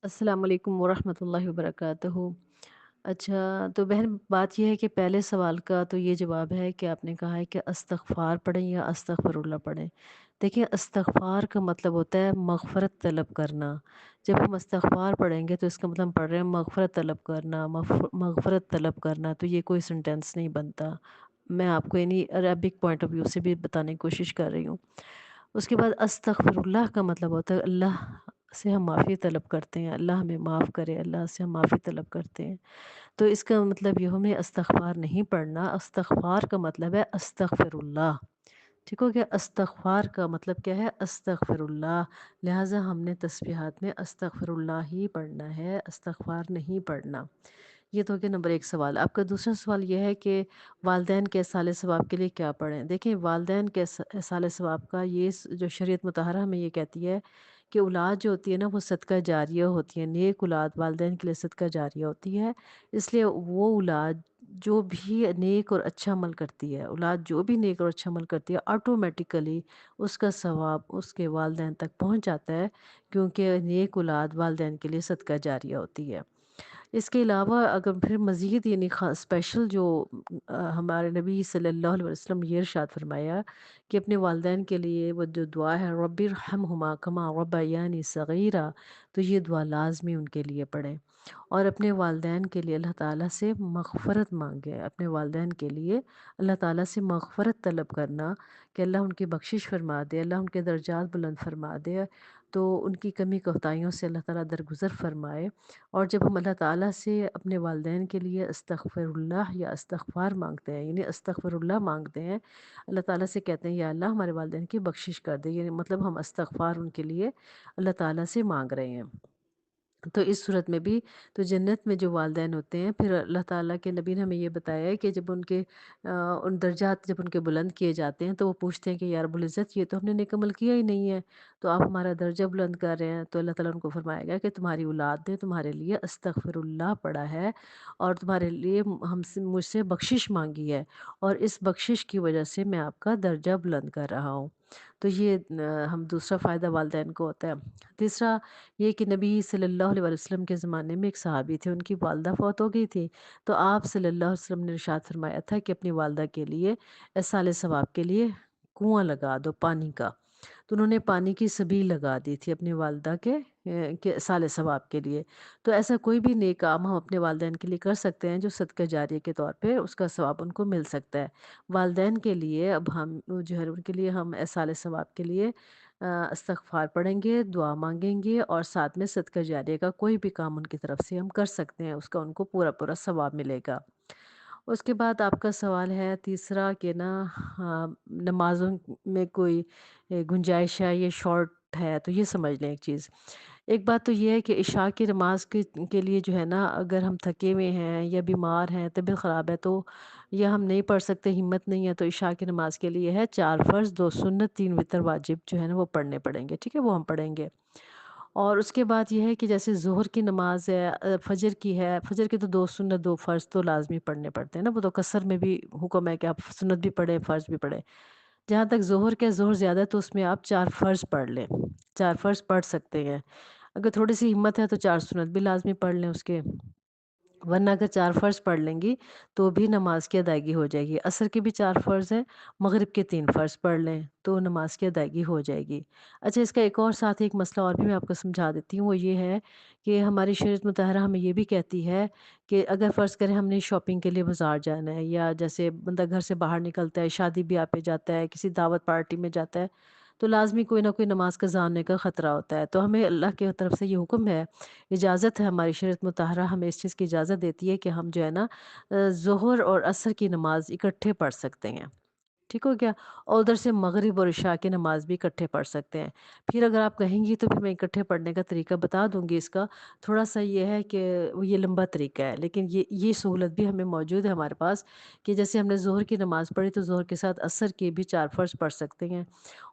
السلام علیکم ورحمۃ اللہ وبرکاتہ۔ اچھا، تو بہن بات یہ ہے کہ پہلے سوال کا تو یہ جواب ہے کہ آپ نے کہا ہے کہ استغفار پڑھیں یا استغفر اللہ پڑھیں۔ دیکھیں، استغفار کا مطلب ہوتا ہے مغفرت طلب کرنا۔ جب ہم استغفار پڑھیں گے تو اس کا مطلب ہم پڑھ رہے ہیں مغفرت طلب کرنا، مغفرت طلب کرنا، تو یہ کوئی سنٹینس نہیں بنتا۔ میں آپ کو یعنی عربک پوائنٹ آف ویو سے بھی بتانے کی کوشش کر رہی ہوں۔ اس کے بعد استغفر اللہ کا مطلب ہوتا ہے اللہ سے ہم معافی طلب کرتے ہیں، اللہ ہمیں معاف کرے، اللہ سے ہم معافی طلب کرتے ہیں۔ تو اس کا مطلب یہ ہمیں استغفار نہیں پڑھنا، استغفار کا مطلب ہے استغفر اللہ۔ ٹھیک ہو گیا؟ استغفار کا مطلب کیا ہے؟ استغفر اللہ۔ لہٰذا ہم نے تسبیحات میں استغفر اللہ ہی پڑھنا ہے، استغفار نہیں پڑھنا۔ یہ تو ہو گیا نمبر ایک سوال۔ آپ کا دوسرا سوال یہ ہے کہ والدین کے اصالِ ثواب کے لیے کیا پڑھیں؟ دیکھیں، والدین کے اصالِ ثواب کا یہ جو شریعت مطہرہ ہمیں یہ کہتی ہے کہ اولاد جو ہوتی ہے نا وہ صدقہ جاریہ ہوتی ہے، نیک اولاد والدین کے لیے صدقہ جاریہ ہوتی ہے۔ اس لیے وہ اولاد جو بھی نیک اور اچھا عمل کرتی ہے، اولاد جو بھی نیک اور اچھا عمل کرتی ہے، آٹومیٹیکلی اس کا ثواب اس کے والدین تک پہنچ جاتا ہے، کیونکہ نیک اولاد والدین کے لیے صدقہ جاریہ ہوتی ہے۔ اس کے علاوہ اگر پھر مزید یعنی اسپیشل جو ہمارے نبی صلی اللہ علیہ وسلم یہ ارشاد فرمایا کہ اپنے والدین کے لیے وہ جو دعا ہے رب ارحمہما کما ربیانی صغیرا، تو یہ دعا لازمی ان کے لیے پڑھیں، اور اپنے والدین کے لیے اللہ تعالیٰ سے مغفرت مانگیں۔ اپنے والدین کے لیے اللہ تعالیٰ سے مغفرت طلب کرنا کہ اللہ ان کی بخشش فرما دے، اللہ ان کے درجات بلند فرما دے، تو ان کی کمی کوتاہیوں سے اللہ تعالیٰ درگزر فرمائے۔ اور جب ہم اللہ تعالیٰ سے اپنے والدین کے لیے استغفر اللہ یا استغفار مانگتے ہیں، یعنی استغفر اللہ مانگتے ہیں، اللہ تعالیٰ سے کہتے ہیں یا اللہ ہمارے والدین کی بخشش کر دے، یعنی مطلب ہم استغفار ان کے لیے اللہ تعالیٰ سے مانگ رہے ہیں۔ تو اس صورت میں بھی تو جنت میں جو والدین ہوتے ہیں، پھر اللہ تعالیٰ کے نبی نے ہمیں یہ بتایا ہے کہ جب ان کے ان درجات جب ان کے بلند کیے جاتے ہیں تو وہ پوچھتے ہیں کہ یا رب العزت یہ تو ہم نے نیک عمل کیا ہی نہیں ہے، تو آپ ہمارا درجہ بلند کر رہے ہیں۔ تو اللہ تعالیٰ ان کو فرمائے گا کہ تمہاری اولاد نے تمہارے لیے استغفر اللہ پڑھا ہے، اور تمہارے لیے مجھ سے بخشش مانگی ہے، اور اس بخشش کی وجہ سے میں آپ کا درجہ بلند کر رہا ہوں۔ تو یہ ہم دوسرا فائدہ والدین کو ہوتا ہے۔ تیسرا یہ کہ نبی صلی اللہ علیہ وسلم کے زمانے میں ایک صحابی تھے، ان کی والدہ فوت ہو گئی تھی، تو آپ صلی اللہ علیہ وسلم نے ارشاد فرمایا تھا کہ اپنی والدہ کے لیے ایصال ثواب کے لیے کنواں لگا دو پانی کا۔ تو انہوں نے پانی کی سبیل لگا دی تھی اپنی والدہ کے ایصال ثواب کے لیے۔ تو ایسا کوئی بھی نیک کام ہم اپنے والدین کے لیے کر سکتے ہیں جو صدقہ جاریہ کے طور پہ اس کا ثواب ان کو مل سکتا ہے۔ والدین کے لیے اب ہم جو ہے ان کے لیے ہم ایصال ثواب کے لیے استغفار پڑھیں گے، دعا مانگیں گے، اور ساتھ میں صدقہ جاریہ کا کوئی بھی کام ان کی طرف سے ہم کر سکتے ہیں، اس کا ان کو پورا پورا ثواب ملے گا۔ اس کے بعد آپ کا سوال ہے تیسرا کہ نا نمازوں میں کوئی گنجائش ہے، یہ شارٹ ہے، تو یہ سمجھ لیں ایک چیز۔ ایک بات تو یہ ہے کہ عشاء کی نماز کے لیے جو ہے نا، اگر ہم تھکے ہوئے ہیں یا بیمار ہیں، طبیعت خراب ہے، تو یا ہم نہیں پڑھ سکتے، ہمت نہیں ہے، تو عشاء کی نماز کے لیے ہے 4 فرض 2 سنت 3 وتر واجب جو ہے نا وہ پڑھنے پڑیں گے، ٹھیک ہے، وہ ہم پڑھیں گے۔ اور اس کے بعد یہ ہے کہ جیسے ظہر کی نماز ہے، فجر کی ہے، فجر کے تو 2 سنت 2 فرض تو لازمی پڑھنے پڑتے ہیں نا، وہ تو قصر میں بھی حکم ہے کہ آپ سنت بھی پڑھیں فرض بھی پڑھیں۔ جہاں تک ظہر کے ظہر زیادہ ہے تو اس میں آپ 4 فرض پڑھ لیں، 4 فرض پڑھ سکتے ہیں۔ اگر تھوڑی سی ہمت ہے تو 4 سنت بھی لازمی پڑھ لیں اس کے، ورنہ اگر 4 فرض پڑھ لیں گی تو بھی نماز کی ادائیگی ہو جائے گی۔ عصر کے بھی 4 فرض ہیں، مغرب کے 3 فرض پڑھ لیں تو نماز کی ادائیگی ہو جائے گی۔ اچھا، اس کا ایک اور ساتھ ایک مسئلہ اور بھی میں آپ کو سمجھا دیتی ہوں، وہ یہ ہے کہ ہماری شریعت مطہرہ ہمیں یہ بھی کہتی ہے کہ اگر فرض کریں ہم نے شاپنگ کے لیے بازار جانا ہے، یا جیسے بندہ گھر سے باہر نکلتا ہے، شادی بیاہ پہ جاتا ہے، کسی دعوت پارٹی میں جاتا ہے، تو لازمی کوئی نہ کوئی نماز قضا ہونے کا خطرہ ہوتا ہے، تو ہمیں اللہ کی طرف سے یہ حکم ہے، اجازت ہے، ہماری شریعت مطہرہ ہمیں اس چیز کی اجازت دیتی ہے کہ ہم جو ہے نا ظہر اور عصر کی نماز اکٹھے پڑھ سکتے ہیں، ٹھیک ہو گیا، اور ادھر سے مغرب اور عشاء کی نماز بھی اکٹھے پڑھ سکتے ہیں۔ پھر اگر آپ کہیں گی تو پھر میں اکٹھے پڑھنے کا طریقہ بتا دوں گی۔ اس کا تھوڑا سا یہ ہے کہ یہ لمبا طریقہ ہے، لیکن یہ سہولت بھی ہمیں موجود ہے ہمارے پاس، کہ جیسے ہم نے ظہر کی نماز پڑھی تو ظہر کے ساتھ عصر کے بھی 4 فرض پڑھ سکتے ہیں،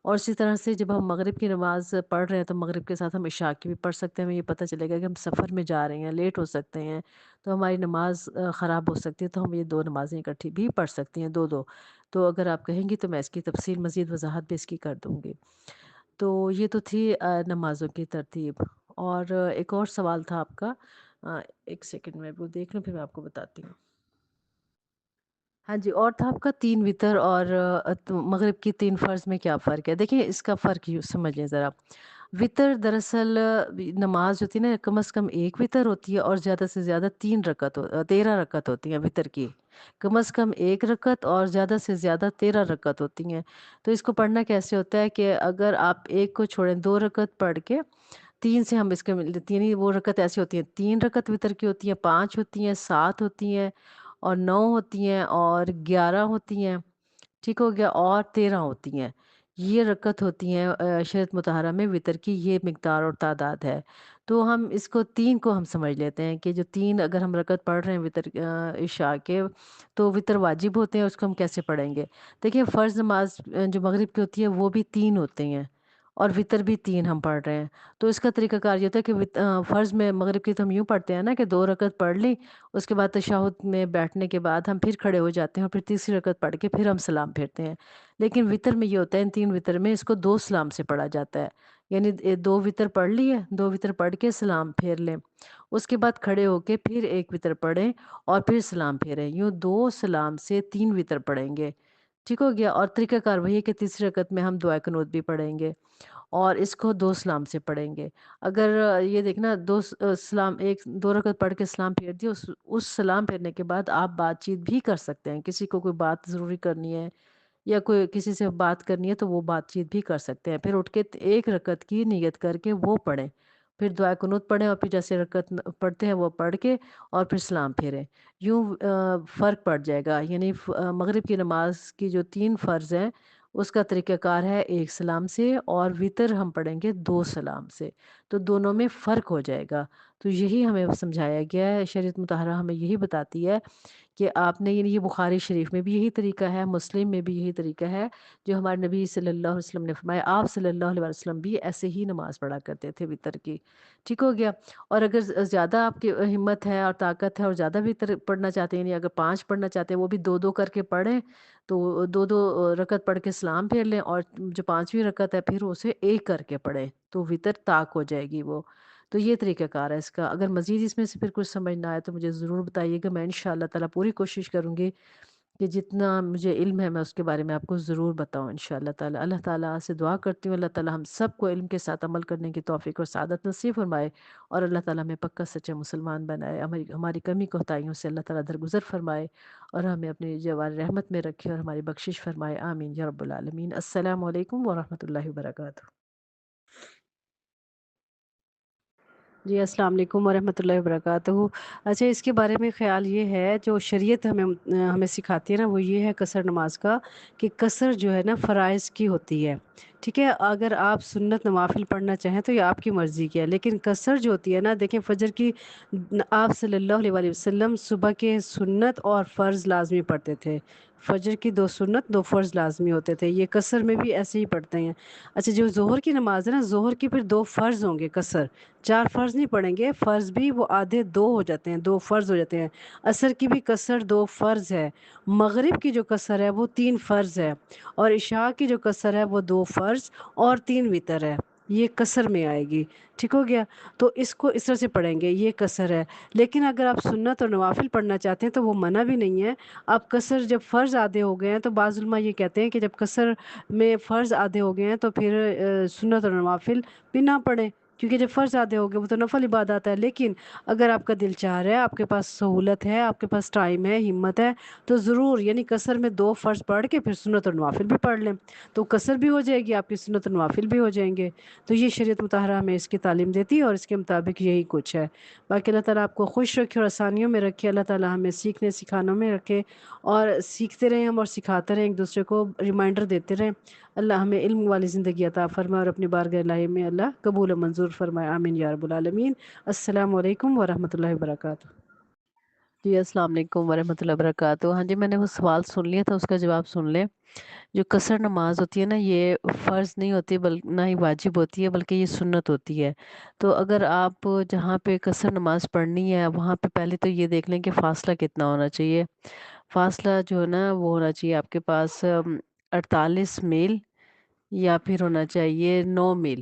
اور اسی طرح سے جب ہم مغرب کی نماز پڑھ رہے ہیں تو مغرب کے ساتھ ہم عشاء کی بھی پڑھ سکتے ہیں۔ ہمیں یہ پتہ چلے گا کہ ہم سفر میں جا رہے ہیں، لیٹ ہو سکتے ہیں، تو ہماری نماز خراب ہو سکتی ہے، تو ہم یہ 2 نمازیں اکٹھی بھی پڑھ سکتی ہیں، 2 2۔ تو اگر آپ کہیں گی تو میں اس کی تفصیل مزید وضاحت بھی اس کی کر دوں گی۔ تو یہ تو تھی نمازوں کی ترتیب۔ اور ایک اور سوال تھا آپ کا، ایک سیکنڈ میں وہ دیکھ لوں پھر میں آپ کو بتاتی ہوں۔ ہاں جی، اور تھا آپ کا 3 وتر اور مغرب کی 3 فرض میں کیا فرق ہے؟ دیکھیں اس کا فرق سمجھ لیں ذرا۔ وتر دراصل نماز جو ہوتی ہے نا، کم از کم 1 وتر ہوتی ہے اور زیادہ سے زیادہ 13 رکعت ہوتی ہیں وتر کی۔ کم از کم 1 رکعت اور زیادہ سے زیادہ 13 رکعت ہوتی ہیں۔ تو اس کو پڑھنا کیسے ہوتا ہے کہ اگر آپ 1 کو چھوڑیں 2 رکعت پڑھ کے 3 سے ہم اس کے یعنی وہ رکعت ایسی ہوتی ہیں، 3 رکعت وتر کی ہوتی ہیں، 5 ہوتی ہیں، 7 ہوتی ہیں اور 9 ہوتی ہیں اور 11 ہوتی ہیں، ٹھیک ہو گیا، اور 13 ہوتی ہیں۔ یہ رکعت ہوتی ہیں شریعت مطہرہ میں وتر کی، یہ مقدار اور تعداد ہے۔ تو ہم اس کو 3 کو ہم سمجھ لیتے ہیں کہ جو 3 اگر ہم رکعت پڑھ رہے ہیں وتر عشاء کے، تو وتر واجب ہوتے ہیں، اس کو ہم کیسے پڑھیں گے؟ دیکھیں فرض نماز جو مغرب کی ہوتی ہے وہ بھی 3 ہوتے ہیں اور وتر بھی 3 ہم پڑھ رہے ہیں۔ تو اس کا طریقہ کار یہ ہوتا ہے کہ فرض میں مغرب کی تو ہم یوں پڑھتے ہیں نا کہ 2 رکعت پڑھ لی، اس کے بعد تشہد میں بیٹھنے کے بعد ہم پھر کھڑے ہو جاتے ہیں اور پھر تیسری رکعت پڑھ کے پھر ہم سلام پھیرتے ہیں۔ لیکن وتر میں یہ ہوتا ہے، ان 3 وتر میں اس کو 2 سلام سے پڑھا جاتا ہے، یعنی 2 وتر پڑھ لیے، 2 وتر پڑھ کے سلام پھیر لیں، اس کے بعد کھڑے ہو کے پھر 1 وتر پڑھیں اور پھر سلام پھیریں، یوں 2 سلام سے 3 وتر پڑھیں گے، ٹھیک ہو گیا۔ اور طریقہ کار وہی ہے کہ تیسری رکعت میں ہم دعائے قنوت بھی پڑھیں گے اور اس کو 2 سلام سے پڑھیں گے۔ اگر یہ دیکھنا 2 رکعت پڑھ کے سلام پھیر دیا، اس سلام پھیرنے کے بعد آپ بات چیت بھی کر سکتے ہیں، کسی کو کوئی بات ضروری کرنی ہے یا کوئی کسی سے بات کرنی ہے تو وہ بات چیت بھی کر سکتے ہیں۔ پھر اٹھ کے 1 رکعت کی نیت کر کے وہ پڑھیں، پھر دعائے قنوت پڑھیں اور پھر جیسے رکعت پڑھتے ہیں وہ پڑھ کے اور پھر سلام پھیریں، یوں فرق پڑ جائے گا۔ یعنی مغرب کی نماز کی جو 3 فرض ہیں اس کا طریقہ کار ہے 1 سلام سے، اور وتر ہم پڑھیں گے 2 سلام سے، تو دونوں میں فرق ہو جائے گا۔ تو یہی ہمیں سمجھایا گیا ہے، شریعت مطہرہ ہمیں یہی بتاتی ہے کہ آپ نے، یعنی یہ بخاری شریف میں بھی یہی طریقہ ہے، مسلم میں بھی یہی طریقہ ہے جو ہمارے نبی صلی اللہ علیہ وسلم نے فرمایا۔ آپ صلی اللہ علیہ وسلم بھی ایسے ہی نماز پڑھا کرتے تھے وتر کی، ٹھیک ہو گیا۔ اور اگر زیادہ آپ کی ہمت ہے اور طاقت ہے اور زیادہ وتر پڑھنا چاہتے ہیں، یعنی اگر 5 پڑھنا چاہتے ہیں وہ بھی 2 2 کر کے پڑھیں، تو 2 2 رکعت پڑھ کے سلام پھیر لیں، اور جو 5ویں رکعت ہے پھر اسے 1 کر کے پڑھیں، تو وتر طاق ہو جائے گی وہ۔ تو یہ طریقہ کار ہے اس کا۔ اگر مزید اس میں سے پھر کچھ سمجھ نہ آئے تو مجھے ضرور بتائیے گا، میں انشاءاللہ تعالیٰ پوری کوشش کروں گی کہ جتنا مجھے علم ہے میں اس کے بارے میں آپ کو ضرور بتاؤں انشاءاللہ تعالیٰ۔ اللہ تعالیٰ سے دعا کرتی ہوں اللہ تعالیٰ ہم سب کو علم کے ساتھ عمل کرنے کی توفیق اور سعادت نصیب فرمائے، اور اللہ تعالیٰ ہمیں پکا سچا مسلمان بنائے، ہماری کمی کوتاہیوں سے اللہ تعالیٰ درگزر فرمائے اور ہمیں اپنی جوار رحمت میں رکھے اور ہماری بخشش فرمائے، آمین یا رب العالمین۔ السلام علیکم ورحمۃ اللہ وبرکاتہ۔ جی السلام علیکم ورحمۃ اللہ وبرکاتہ۔ اچھا، اس کے بارے میں خیال یہ ہے، جو شریعت ہمیں سکھاتی ہے نا، وہ یہ ہے قصر نماز کا، کہ قصر جو ہے نا فرائض کی ہوتی ہے، ٹھیک ہے۔ اگر آپ سنت نوافل پڑھنا چاہیں تو یہ آپ کی مرضی کی ہے، لیکن قصر جو ہوتی ہے نا، دیکھیں فجر کی آپ صلی اللہ علیہ وسلم صبح کے سنت اور فرض لازمی پڑھتے تھے، فجر کی 2 سنت 2 فرض لازمی ہوتے تھے، یہ قصر میں بھی ایسے ہی پڑھتے ہیں۔ اچھا، جو ظہر کی نماز ہے نا، ظہر کی پھر 2 فرض ہوں گے قصر، 4 فرض نہیں پڑھیں گے، فرض بھی وہ آدھے 2 ہو جاتے ہیں، 2 فرض ہو جاتے ہیں۔ عصر کی بھی قصر 2 فرض ہے، مغرب کی جو قصر ہے وہ 3 فرض ہے، اور عشاء کی جو قصر ہے وہ 2 فرض اور 3 وتر ہے، یہ قصر میں آئے گی، ٹھیک ہو گیا۔ تو اس کو اس طرح سے پڑھیں گے، یہ قصر ہے۔ لیکن اگر آپ سنت اور نوافل پڑھنا چاہتے ہیں تو وہ منع بھی نہیں ہے۔ آپ قصر جب فرض آدھے ہو گئے ہیں تو بعض علماء یہ کہتے ہیں کہ جب قصر میں فرض آدھے ہو گئے ہیں تو پھر سنت اور نوافل بھی نہ پڑھیں، کیونکہ جب فرض آدھے ہو گئے وہ تو نفل عبادات ہے۔ لیکن اگر آپ کا دل چاہ رہا ہے، آپ کے پاس سہولت ہے، آپ کے پاس ٹائم ہے، ہمت ہے، تو ضرور یعنی قصر میں 2 فرض پڑھ کے پھر سنت اور نوافل بھی پڑھ لیں، تو قصر بھی ہو جائے گی آپ کی، سنت اور نوافل بھی ہو جائیں گے۔ تو یہ شریعت مطہرہ ہمیں اس کی تعلیم دیتی ہے اور اس کے مطابق یہی کچھ ہے۔ باقی اللہ تعالیٰ آپ کو خوش رکھے اور آسانیوں میں رکھے، اللہ تعالیٰ ہمیں سیکھنے سکھانوں میں رکھے، اور سیکھتے رہیں ہم اور سکھاتے رہیں، ایک دوسرے کو ریمائنڈر دیتے رہیں۔ اللہ ہمیں علم والی زندگی عطا فرمائے اور اپنی بارگاہ الہی میں اللہ قبول و منظور فرمائے، آمین یا رب العالمین۔ السلام علیکم ورحمۃ اللہ وبرکاتہ۔ جی السلام علیکم ورحمۃ اللہ وبرکاتہ۔ ہاں جی، میں نے وہ سوال سن لیا تھا، اس کا جواب سن لیں۔ جو قصر نماز ہوتی ہے نا، یہ فرض نہیں ہوتی، نہ ہی واجب ہوتی ہے، بلکہ یہ سنت ہوتی ہے۔ تو اگر آپ جہاں پہ قصر نماز پڑھنی ہے وہاں پہ پہلے تو یہ دیکھ لیں کہ فاصلہ کتنا ہونا چاہیے۔ فاصلہ جو ہے نا وہ ہونا چاہیے آپ کے پاس 48 میل، یا پھر ہونا چاہیے 9 میل۔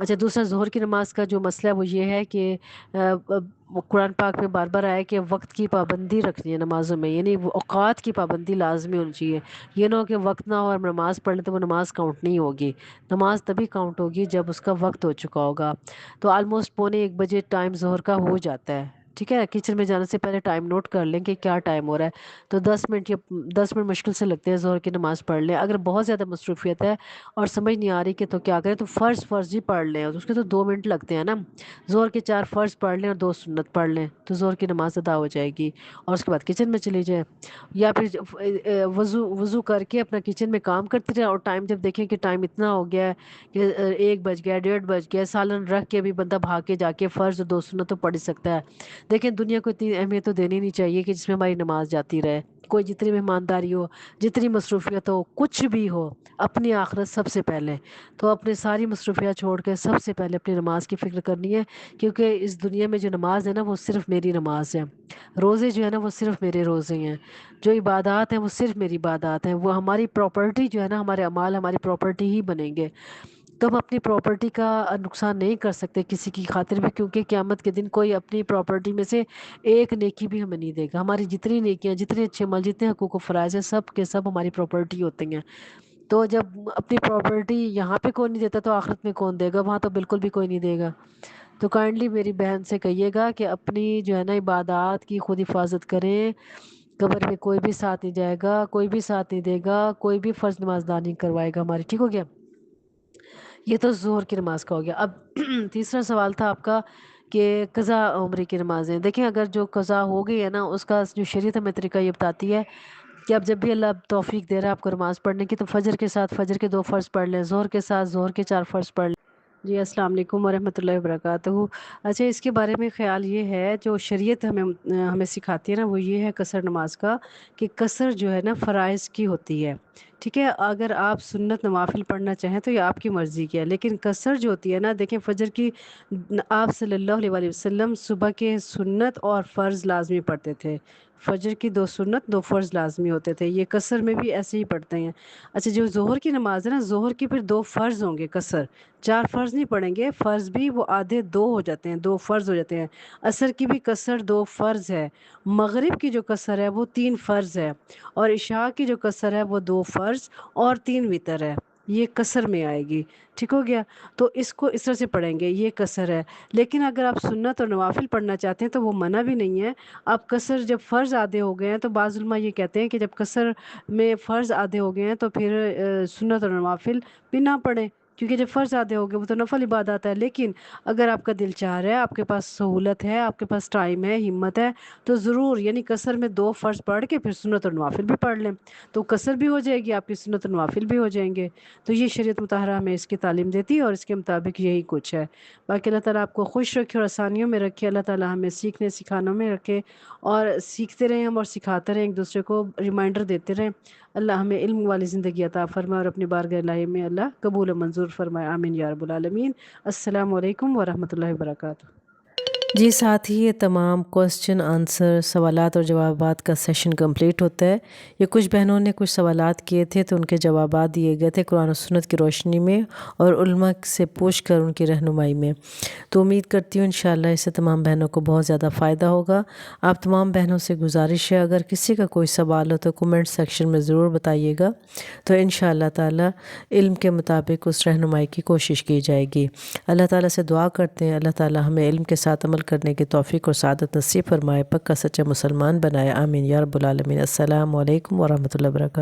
اچھا، دوسرا ظہر کی نماز کا جو مسئلہ ہے وہ یہ ہے کہ وہ قرآن پاک میں بار بار آیا ہے کہ وقت کی پابندی رکھنی ہے نمازوں میں، یعنی وہ اوقات کی پابندی لازمی ہونی چاہیے۔ یہ نہ ہو کہ وقت نہ ہو اور نماز پڑھ لیں تو وہ نماز کاؤنٹ نہیں ہوگی۔ نماز تبھی کاؤنٹ ہوگی جب اس کا وقت ہو چکا ہوگا۔ تو آلموسٹ 1:45 ٹائم ظہر کا ہو جاتا ہے، ٹھیک ہے؟ کچن میں جانے سے پہلے ٹائم نوٹ کر لیں کہ کیا ٹائم ہو رہا ہے، تو 10 منٹ یا 10 منٹ مشکل سے لگتے ہیں ظہر کی نماز پڑھ لیں۔ اگر بہت زیادہ مصروفیت ہے اور سمجھ نہیں آ رہی کہ تو کیا کریں، تو فرض ہی پڑھ لیں، اس کے تو 2 منٹ لگتے ہیں نا۔ ظہر کے 4 فرض پڑھ لیں اور 2 سنت پڑھ لیں تو ظہر کی نماز ادا ہو جائے گی، اور اس کے بعد کچن میں چلی جائیں، یا پھر وضو کر کے اپنا کچن میں کام کرتے رہیں، اور ٹائم جب دیکھیں کہ ٹائم اتنا ہو گیا ہے کہ 1 بج گیا، 1:30 بج گیا، سالن رکھ کے بھی بندہ بھاگ کے جا کے فرض اور 2 سنت تو پڑھ ہی سکتا ہے۔ دیکھیں، دنیا کو اتنی اہمیت تو دینی نہیں چاہیے کہ جس میں ہماری نماز جاتی رہے۔ کوئی جتنی مہمانداری ہو، جتنی مصروفیت ہو، کچھ بھی ہو، اپنی آخرت سب سے پہلے۔ تو اپنی ساری مصروفیات چھوڑ کے سب سے پہلے اپنی نماز کی فکر کرنی ہے، کیونکہ اس دنیا میں جو نماز ہے نا وہ صرف میری نماز ہے، روزے جو ہے نا وہ صرف میرے روزے ہیں، جو عبادات ہیں وہ صرف میری عبادات ہیں، وہ ہماری پراپرٹی جو ہے نا، ہمارے اعمال ہماری پراپرٹی ہی بنیں گے۔ تو ہم اپنی پراپرٹی کا نقصان نہیں کر سکتے کسی کی خاطر بھی، کیونکہ قیامت کے دن کوئی اپنی پراپرٹی میں سے ایک نیکی بھی ہمیں نہیں دے گا۔ ہماری جتنی نیکیاں، جتنے اچھے عمل، جتنے حقوق و فرائض ہیں، سب کے سب ہماری پراپرٹی ہوتے ہیں۔ تو جب اپنی پراپرٹی یہاں پہ کوئی نہیں دیتا تو آخرت میں کون دے گا؟ وہاں تو بالکل بھی کوئی نہیں دے گا۔ تو کائنڈلی میری بہن سے کہیے گا کہ اپنی جو ہے نا عبادات کی خود حفاظت کریں، قبر میں کوئی بھی ساتھ نہیں جائے گا، کوئی بھی ساتھ نہیں دے گا، کوئی بھی فرض نماز ادا نہیں کروائے گا ہماری، ٹھیک ہو گیا؟ یہ تو ظہر کی نماز کا ہو گیا۔ اب تیسرا سوال تھا آپ کا کہ قضا عمرے کی نمازیں، دیکھیں اگر جو قضا ہو گئی ہے نا، اس کا جو شریعت ہمیں طریقہ یہ بتاتی ہے کہ اب جب بھی اللہ توفیق دے رہا ہے آپ کو نماز پڑھنے کی، تو فجر کے ساتھ فجر کے 2 فرض پڑھ لیں، ظہر کے ساتھ ظہر کے 4 فرض پڑھ لیں۔ جی، السلام علیکم ورحمۃ اللہ وبرکاتہ۔ اچھا، اس کے بارے میں خیال یہ ہے، جو شریعت ہمیں سکھاتی ہے نا، وہ یہ ہے قصر نماز کا، کہ قصر جو ہے نا فرائض کی ہوتی ہے، ٹھیک ہے؟ اگر آپ سنت نوافل پڑھنا چاہیں تو یہ آپ کی مرضی کی ہے، لیکن قصر جو ہوتی ہے نا، دیکھیں فجر کی آپ صلی اللہ علیہ وآلہ وسلم صبح کے سنت اور فرض لازمی پڑھتے تھے، فجر کی 2 سنت 2 فرض لازمی ہوتے تھے، یہ قصر میں بھی ایسے ہی پڑھتے ہیں۔ اچھا، جو ظہر کی نماز ہے نا، ظہر کی پھر 2 فرض ہوں گے قصر، 4 فرض نہیں پڑھیں گے، فرض بھی وہ آدھے 2 ہو جاتے ہیں، 2 فرض ہو جاتے ہیں۔ عصر کی بھی قصر 2 فرض ہے، مغرب کی جو قصر ہے وہ 3 فرض ہے، اور عشاء کی جو قصر ہے وہ 2 فرض اور 3 وتر ہے، یہ قصر میں آئے گی، ٹھیک ہو گیا؟ تو اس کو اس طرح سے پڑھیں گے، یہ قصر ہے۔ لیکن اگر آپ سنت اور نوافل پڑھنا چاہتے ہیں تو وہ منع بھی نہیں ہے۔ آپ قصر جب فرض آدھے ہو گئے ہیں تو بعض علماء یہ کہتے ہیں کہ جب قصر میں فرض آدھے ہو گئے ہیں تو پھر سنت اور نوافل بھی نہ پڑھیں، کیونکہ جب فرض آدھے ہو گئے وہ تو نفل عبادات ہے۔ لیکن اگر آپ کا دل چاہ رہا ہے، آپ کے پاس سہولت ہے، آپ کے پاس ٹائم ہے، ہمت ہے، تو ضرور یعنی قصر میں 2 فرض پڑھ کے پھر سنت اور نوافل بھی پڑھ لیں، تو قصر بھی ہو جائے گی آپ کی، سنت اور نوافل بھی ہو جائیں گے۔ تو یہ شریعت مطہرہ ہمیں اس کی تعلیم دیتی ہے، اور اس کے مطابق یہی کچھ ہے۔ باقی اللہ تعالیٰ آپ کو خوش رکھے اور آسانیوں میں رکھے، اللہ تعالیٰ ہمیں سیکھنے سکھانے میں رکھے، اور سیکھتے رہیں ہم، اور سکھاتے رہیں، ایک دوسرے کو ریمائنڈر دیتے رہیں۔ اللہ ہمیں علم والی زندگی عطا فرمائے، اور اپنی بارگاہ الہی میں اللہ قبول و منظور فرمائے، آمین یا رب العالمین۔ السلام علیکم ورحمۃ اللہ وبرکاتہ۔ جی، ساتھ ہی یہ تمام کوسچن آنسر، سوالات اور جوابات کا سیشن کمپلیٹ ہوتا ہے۔ یہ کچھ بہنوں نے کچھ سوالات کیے تھے تو ان کے جوابات دیے گئے تھے قرآن و سنت کی روشنی میں، اور علماء سے پوچھ کر ان کی رہنمائی میں۔ تو امید کرتی ہوں انشاءاللہ اس سے تمام بہنوں کو بہت زیادہ فائدہ ہوگا۔ آپ تمام بہنوں سے گزارش ہے، اگر کسی کا کوئی سوال ہو تو کمنٹ سیکشن میں ضرور بتائیے گا، تو انشاءاللہ تعالی علم کے مطابق اس رہنمائی کی کوشش کی جائے گی۔ اللہ تعالیٰ سے دعا کرتے ہیں اللہ تعالیٰ ہمیں علم کے ساتھ عمل کرنے کی توفیق اور سعادت نصیب فرمائے، پکا سچا مسلمان بنائے، آمین یا رب العالمین۔ السلام علیکم ورحمۃ اللہ وبرکاتہ۔